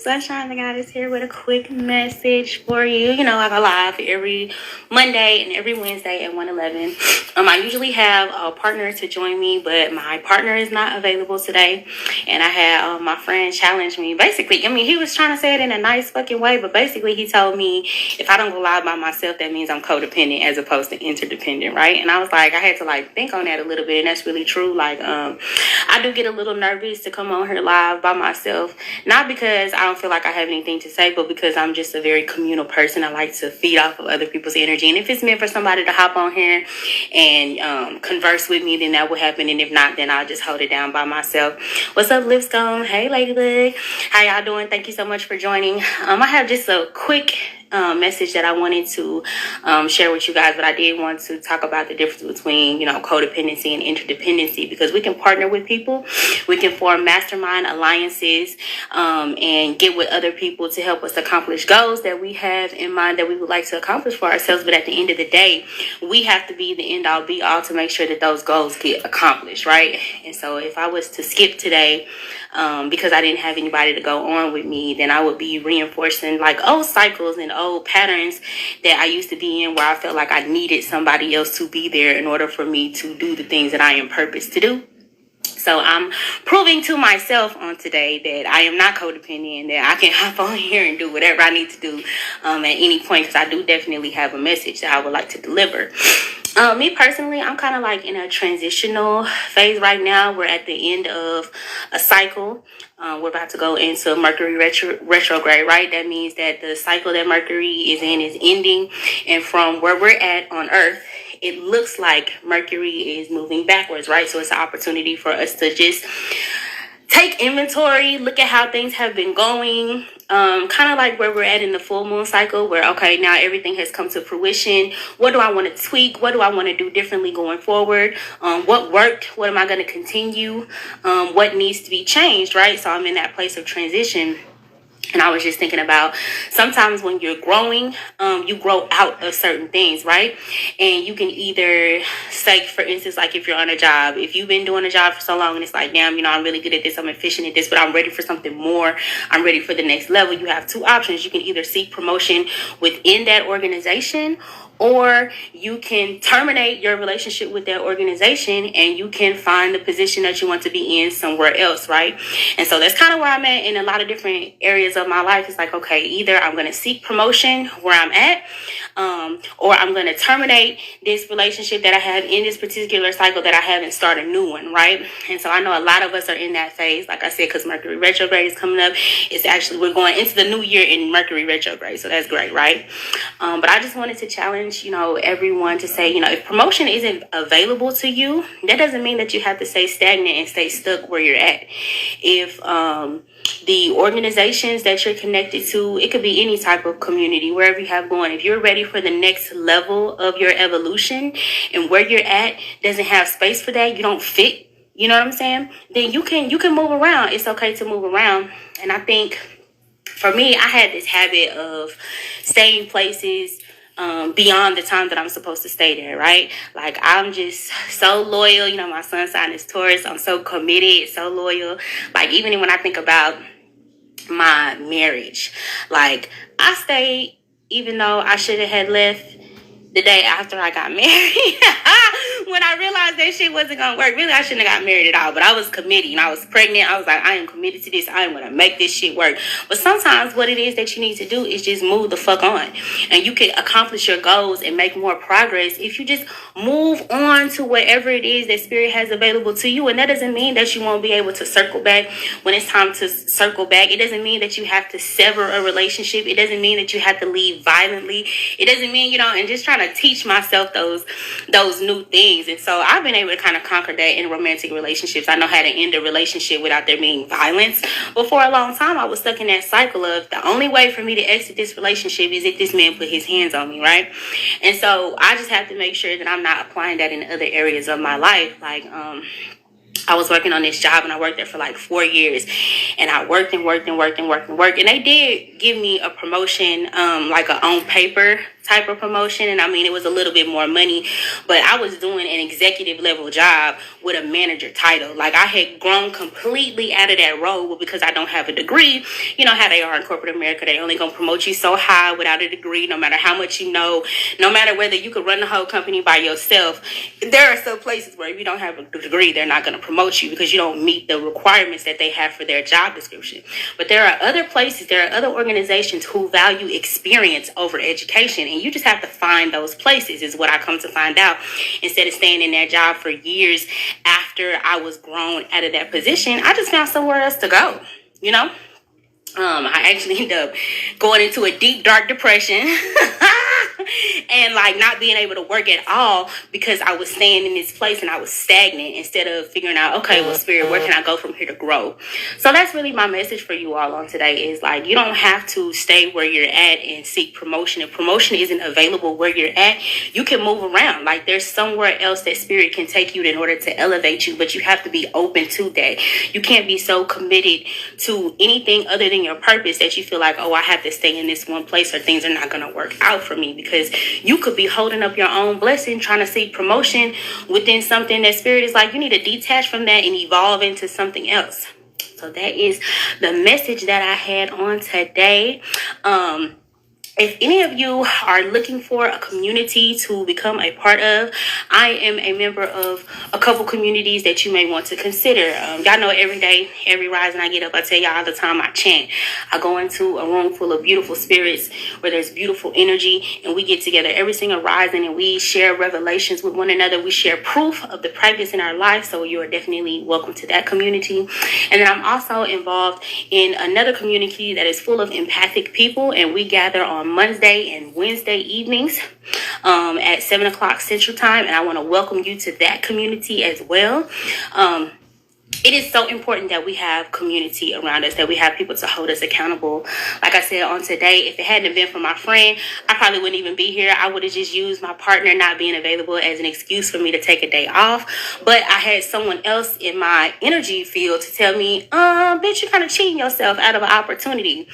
Sunshine the God is here with a quick message for you. You know, I go live every Monday and every Wednesday at 1:11. I usually have a partner to join me, but my partner is not available today. And I had my friend challenge me. Basically, I mean, he was trying to say it in a nice fucking way, but basically he told me if I don't go live by myself, that means I'm codependent as opposed to interdependent, right? And I was like, I had to like think on that a little bit, and that's really true. Like, I do get a little nervous to come on here live by myself, not because I don't feel like I have anything to say, but because I'm just a very communal person. I like to feed off of other people's energy, and if it's meant for somebody to hop on here and converse with me, then that will happen, and if not, then I'll just hold it down by myself. What's up, Lipscomb? Hey, Ladybug. How y'all doing? Thank you so much for joining. I have just a quick message that I wanted to share with you guys, but I did want to talk about the difference between, you know, codependency and interdependency, because we can partner with people, we can form mastermind alliances, and get with other people to help us accomplish goals that we have in mind that we would like to accomplish for ourselves. But at the end of the day, we have to be the end all be all to make sure that those goals get accomplished, right? And so if I was to skip today because I didn't have anybody to go on with me, then I would be reinforcing like old cycles and old patterns that I used to be in, where I felt like I needed somebody else to be there in order for me to do the things that I am purposed to do. So I'm proving to myself on today that I am not codependent and that I can hop on here and do whatever I need to do at any point, because I do definitely have a message that I would like to deliver. Me personally, I'm kind of like in a transitional phase right now. We're at the end of a cycle. We're about to go into Mercury retrograde, right? That means that the cycle that Mercury is in is ending. And from where we're at on Earth, it looks like Mercury is moving backwards, right? So it's an opportunity for us to just take inventory, look at how things have been going, kind of like where we're at in the full moon cycle, where, okay, now everything has come to fruition. What do I want to tweak? What do I want to do differently going forward? What worked? What am I going to continue? What needs to be changed, right? So I'm in that place of transition. And I was just thinking about sometimes when you're growing, you grow out of certain things, right? And you can either say, for instance, like if you're on a job, if you've been doing a job for so long and it's like, damn, you know, I'm really good at this, I'm efficient at this, but I'm ready for something more, I'm ready for the next level. You have two options. You can either seek promotion within that organization, or you can terminate your relationship with that organization and you can find the position that you want to be in somewhere else, right? And so that's kind of where I'm at in a lot of different areas of my life. It's like, okay, either I'm going to seek promotion where I'm at, or I'm going to terminate this relationship that I have in this particular cycle that I have and start a new one, right? And so I know a lot of us are in that phase, like I said, because Mercury retrograde is coming up. It's actually, we're going into the new year in Mercury retrograde, so that's great, right? But I just wanted to challenge, you know, everyone to say, you know, if promotion isn't available to you, that doesn't mean that you have to stay stagnant and stay stuck where you're at. If the organizations that you're connected to, it could be any type of community, wherever you have going, if you're ready for the next level of your evolution and where you're at doesn't have space for that, you don't fit, you know what I'm saying, then you can move around. It's okay to move around. And I think for me, I had this habit of staying places beyond the time that I'm supposed to stay there, right? Like, I'm just so loyal. You know, my sun sign is Taurus. I'm so committed, so loyal. Like, even when I think about my marriage, like, I stayed even though I should have had left the day after I got married. When I realized that shit wasn't gonna work, really I shouldn't have got married at all, but I was committed. You know, I was pregnant. I was like, I am committed to this. I am gonna make this shit work. But sometimes what it is that you need to do is just move the fuck on, and you can accomplish your goals and make more progress if you just move on to whatever it is that spirit has available to you. And that doesn't mean that you won't be able to circle back when it's time to circle back. It doesn't mean that you have to sever a relationship. It doesn't mean that you have to leave violently. It doesn't mean, you know, and just trying to teach myself those new things. And so I've been able to kind of conquer that in romantic relationships. I know how to end a relationship without there being violence. But for a long time, I was stuck in that cycle of the only way for me to exit this relationship is if this man put his hands on me, right? And so I just have to make sure that I'm not applying that in other areas of my life. Like, I was working on this job and I worked there for like 4 years, and I worked and they did give me a promotion, like on paper type of promotion, and I mean it was a little bit more money, but I was doing an executive level job with a manager title. Like, I had grown completely out of that role because I don't have a degree. You know how they are in corporate America. They only gonna promote you so high without a degree, no matter how much you know, no matter whether you could run the whole company by yourself. There are some places where if you don't have a degree, they're not gonna promote you because you don't meet the requirements that they have for their job description. But there are other places, there are other organizations who value experience over education, and you just have to find those places, is what I come to find out. Instead of staying in that job for years after I was grown out of that position, I just found somewhere else to go, you know? I actually ended up going into a deep, dark depression and like not being able to work at all because I was staying in this place and I was stagnant instead of figuring out, okay, well, Spirit, where can I go from here to grow? So that's really my message for you all on today, is like, you don't have to stay where you're at and seek promotion. If promotion isn't available where you're at, you can move around. Like, there's somewhere else that Spirit can take you in order to elevate you, but you have to be open to that. You can't be so committed to anything other than your purpose that you feel like, oh, I have to stay in this one place or things are not going to work out for me, because you could be holding up your own blessing trying to seek promotion within something that Spirit is like, you need to detach from that and evolve into something else. So that is the message that I had on today. If any of you are looking for a community to become a part of, I am a member of a couple communities that you may want to consider. Y'all know every day, every rising I get up, I tell y'all all the time, I chant. I go into a room full of beautiful spirits where there's beautiful energy, and we get together every single rising and we share revelations with one another. We share proof of the practice in our life, so you are definitely welcome to that community. And then I'm also involved in another community that is full of empathic people, and we gather on Monday and Wednesday evenings at 7 o'clock Central Time, and I want to welcome you to that community as well. It is so important that we have community around us, that we have people to hold us accountable. Like I said on today, if it hadn't been for my friend, I probably wouldn't even be here. I would have just used my partner not being available as an excuse for me to take a day off. But I had someone else in my energy field to tell me, bitch, you're kind of cheating yourself out of an opportunity.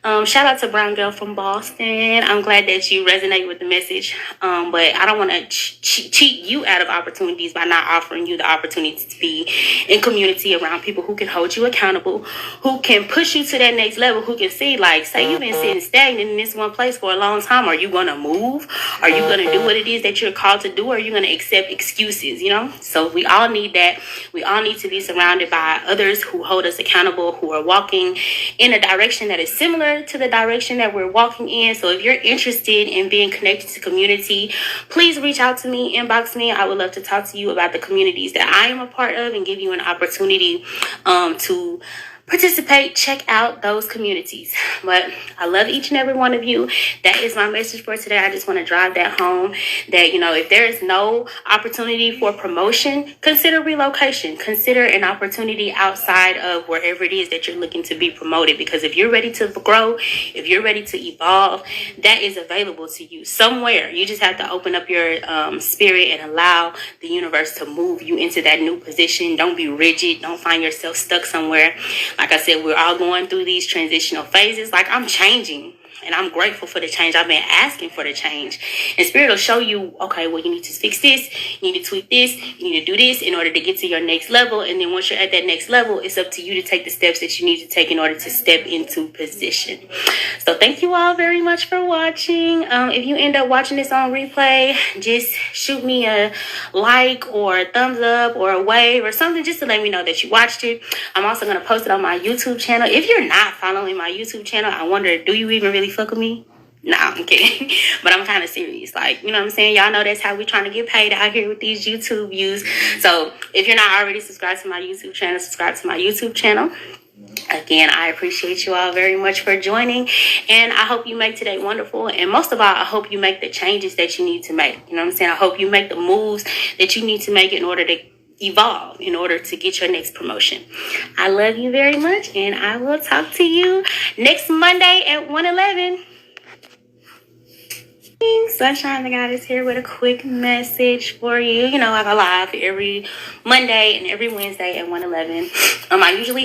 Shout out to Brown Girl from Boston. I'm glad that you resonate with the message. But I don't want to cheat you out of opportunities by not offering you the opportunity to be in community around people who can hold you accountable, who can push you to that next level, who can see, like, say you've been sitting stagnant in this one place for a long time. Are you going to move? Are you going to do what it is that you're called to do? Or are you going to accept excuses, you know? So we all need that. We all need to be surrounded by others who hold us accountable, who are walking in a direction that is similar to the direction that we're walking in. So if you're interested in being connected to community, please reach out to me, inbox me. I would love to talk to you about the communities that I am a part of and give you an opportunity to participate, check out those communities. But I love each and every one of you. That is my message for today. I just want to drive that home, that, you know, if there is no opportunity for promotion, consider relocation. Consider an opportunity outside of wherever it is that you're looking to be promoted. Because if you're ready to grow, if you're ready to evolve, that is available to you somewhere. You just have to open up your spirit and allow the universe to move you into that new position. Don't be rigid. Don't find yourself stuck somewhere. Like I said, we're all going through these transitional phases. Like, I'm changing, and I'm grateful for the change. I've been asking for the change. And Spirit will show you, okay, well, you need to fix this. You need to tweak this. You need to do this in order to get to your next level. And then once you're at that next level, it's up to you to take the steps that you need to take in order to step into position. So thank you all very much for watching. If you end up watching this on replay, just shoot me a like or a thumbs up or a wave or something just to let me know that you watched it. I'm also going to post it on my YouTube channel. If you're not following my YouTube channel, I wonder, do you even really fuck with me? Nah, I'm kidding. But I'm kind of serious. Like, you know what I'm saying? Y'all know that's how we trying to get paid out here with these YouTube views. So if you're not already subscribed to my YouTube channel, subscribe to my YouTube channel. Again, I appreciate you all very much for joining, and I hope you make today wonderful. And most of all, I hope you make the changes that you need to make. You know what I'm saying? I hope you make the moves that you need to make in order to evolve, in order to get your next promotion. I love you very much, and I will talk to you next Monday at 1:11. Sunshine the God is here with a quick message for you. You know, I go live every Monday and every Wednesday at 1:11. I usually